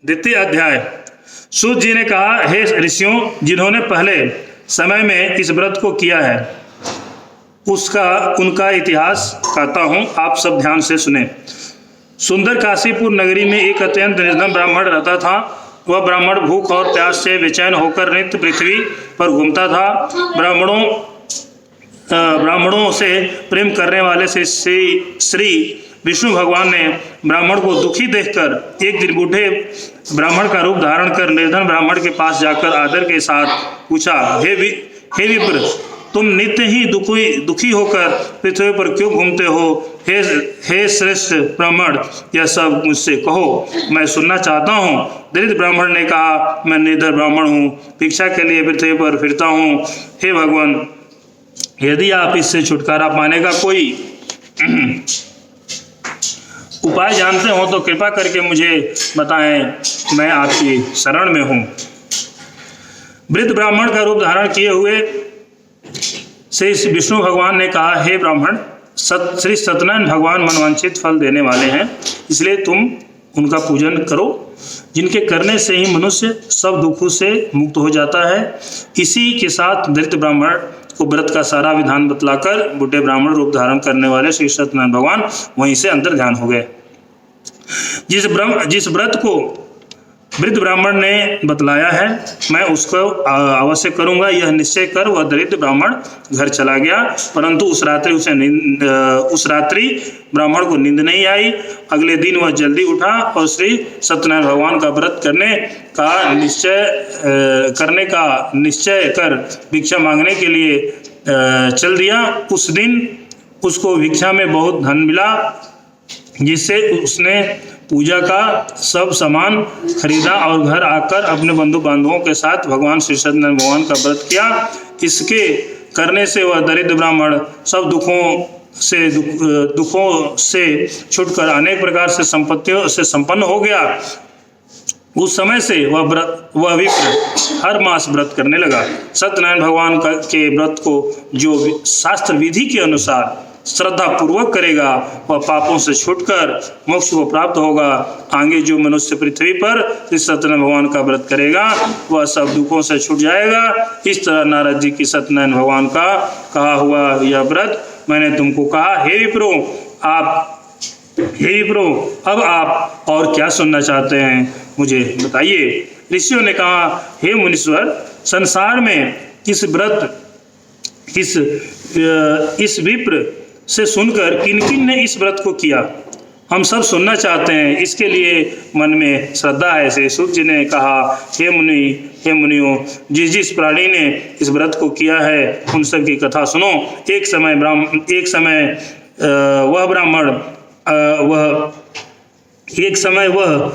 द्वितीय अध्याय। सूत जी ने कहा, हे ऋषियों, जिन्होंने पहले समय में इस व्रत को किया है उनका इतिहास कहता हूँ, आप सब ध्यान से सुने। सुंदर काशीपुर नगरी में एक अत्यंत निर्धन ब्राह्मण रहता था। वह ब्राह्मण भूख और प्यास से बेचैन होकर नित्य पृथ्वी पर घूमता था। ब्राह्मणों से प्रेम करने वाले से श्री विष्णु भगवान ने ब्राह्मण को दुखी देखकर एक दिन बूढ़े ब्राह्मण का रूप धारण कर निर्धन ब्राह्मण के पास जाकर आदर के साथ पूछा, हे विप्र, तुम नित्य ही दुखी होकर पृथ्वी पर क्यों घूमते हो? हे श्रेष्ठ ब्राह्मण, यह सब मुझसे कहो, मैं सुनना चाहता हूँ। दरिद्र ब्राह्मण ने कहा, मैं निर्धन ब्राह्मण हूँ, भिक्षा के लिए पृथ्वी पर फिरता हूँ। हे भगवान, यदि आप इससे छुटकारा पाने का कोई उपाय जानते हो तो कृपा करके मुझे बताएं, मैं आपकी शरण में हूँ। वृद्ध ब्राह्मण का रूप धारण किए हुए से विष्णु भगवान ने कहा, हे ब्राह्मण, श्री सत्यनारायण भगवान मनवांछित फल देने वाले हैं, इसलिए तुम उनका पूजन करो, जिनके करने से ही मनुष्य सब दुखों से मुक्त हो जाता है। इसी के साथ दरिद्र ब्राह्मण को व्रत का सारा विधान बतलाकर बूढ़े ब्राह्मण रूप धारण करने वाले श्री सत्यनारायण भगवान वहीं से अंतर ध्यान हो गए। जिस व्रत को वृद्ध ब्राह्मण ने बतलाया है, मैं उसको अवश्य करूंगा, यह निश्चय कर वह दरिद्र ब्राह्मण घर चला गया। परंतु उस रात्रि ब्राह्मण को नींद नहीं आई। अगले दिन वह जल्दी उठा और श्री सत्यनारायण भगवान का व्रत करने का निश्चय कर भिक्षा मांगने के लिए चल दिया। उस दिन उसको भिक्षा में बहुत धन मिला, जिससे उसने पूजा का सब सामान खरीदा और घर आकर अपने बंधु बांधवों के साथ भगवान श्री सत्यनारायण भगवान का व्रत किया। इसके करने से वह दरिद्र ब्राह्मण सब दुखों से छुटकर अनेक प्रकार से संपत्तियों से संपन्न हो गया। उस समय से वह विप्र हर मास व्रत करने लगा। सत्यनारायण भगवान के व्रत को जो शास्त्र विधि के अनुसार श्रद्धा पूर्वक करेगा, वह पापों से छूटकर मोक्ष को प्राप्त होगा। आगे जो मनुष्य पृथ्वी पर इस सत्यनारायण भगवान का व्रत करेगा, वह सब दुखों से छूट जाएगा। इस तरह नारद जी की सत्यनारायण भगवान का कहा हुआ यह व्रत मैंने तुमको कहा। हे विप्रो, अब आप और क्या सुनना चाहते हैं, मुझे बताइए। ऋषियों ने कहा, हे मुनीश्वर, संसार में इस विप्र से सुनकर किन किन ने इस व्रत को किया, हम सब सुनना चाहते हैं, इसके लिए मन में श्रद्धा है। से सूत जी ने कहा, हे मुनियों, जिस प्राणी ने इस व्रत को किया है उन सब की कथा सुनो। एक समय वह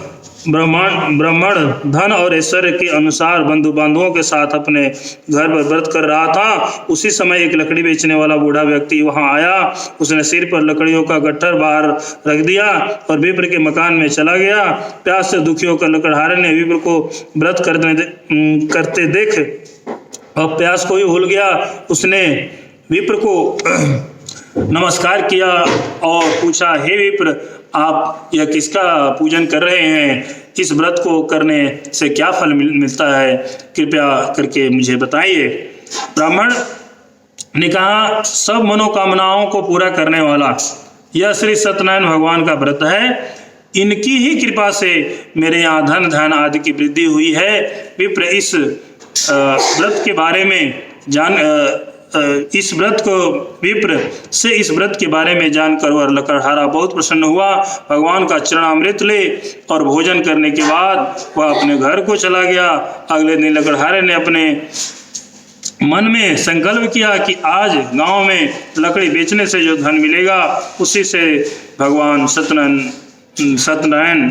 ब्राह्मण धन और ऐश्वर्य के अनुसार बंधु बांधवों के साथ अपने घर पर व्रत कर रहा था। उसी समय एक लकड़ी बेचने वाला बूढ़ा व्यक्ति वहां आया। उसने सिर पर लकड़ियों का गट्ठर बाहर रख दिया और विप्र के मकान में चला गया। प्यास से दुखी होकर लकड़हारे ने विप्र को व्रत करते देख और प्यास को ही भूल गया। उसने विप्र को नमस्कार किया और पूछा, हे विप्र, आप यह किसका पूजन कर रहे हैं? इस व्रत को करने से क्या फल मिलता है, कृपया करके मुझे बताइए। ब्राह्मण ने कहा, सब मनोकामनाओं को पूरा करने वाला यह श्री सत्यनारायण भगवान का व्रत है। इनकी ही कृपा से मेरे यहाँ धन धान आदि की वृद्धि हुई है। विप्र इस व्रत के बारे में जानकर वह लकड़हारा बहुत प्रसन्न हुआ। भगवान का चरणामृत ले और भोजन करने के बाद वह अपने घर को चला गया। अगले दिन लकड़हारे ने अपने मन में संकल्प किया कि आज गांव में लकड़ी बेचने से जो धन मिलेगा उसी से भगवान सत्यनारायण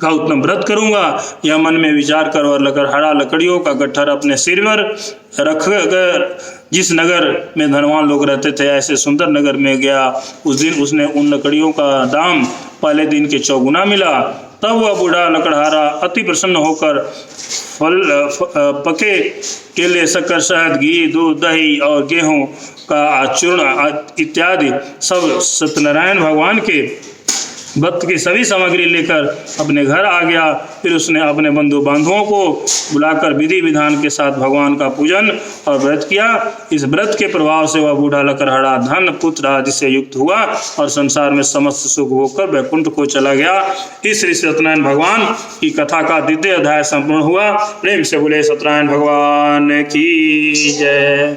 का उत्तम व्रत करूंगा। यह मन में विचार कर और लकड़हारा लकड़ियों का गट्ठर अपने सिर पर रखकर जिस नगर में धनवान लोग रहते थे ऐसे सुंदर नगर में गया। उस दिन उसने उन लकड़ियों का दाम पहले दिन के 4 गुना मिला। तब वह बूढ़ा लकड़हारा अति प्रसन्न होकर पके केले, शक्कर, शहद, घी, दूध, दही और गेहूं का चूर्ण इत्यादि सब सत्यनारायण भगवान के व्रत की सभी सामग्री लेकर अपने घर आ गया। फिर उसने अपने बंधु बांधवों को बुलाकर विधि विधान के साथ भगवान का पूजन और व्रत किया। इस व्रत के प्रभाव से वह बूढ़ा लकड़हारा धन पुत्र आदि से युक्त हुआ और संसार में समस्त सुख होकर वैकुंठ को चला गया। इस श्री सत्यनारायण भगवान की कथा का द्वितीय अध्याय संपूर्ण हुआ। प्रेम से बोले सत्यनारायण भगवान की जय।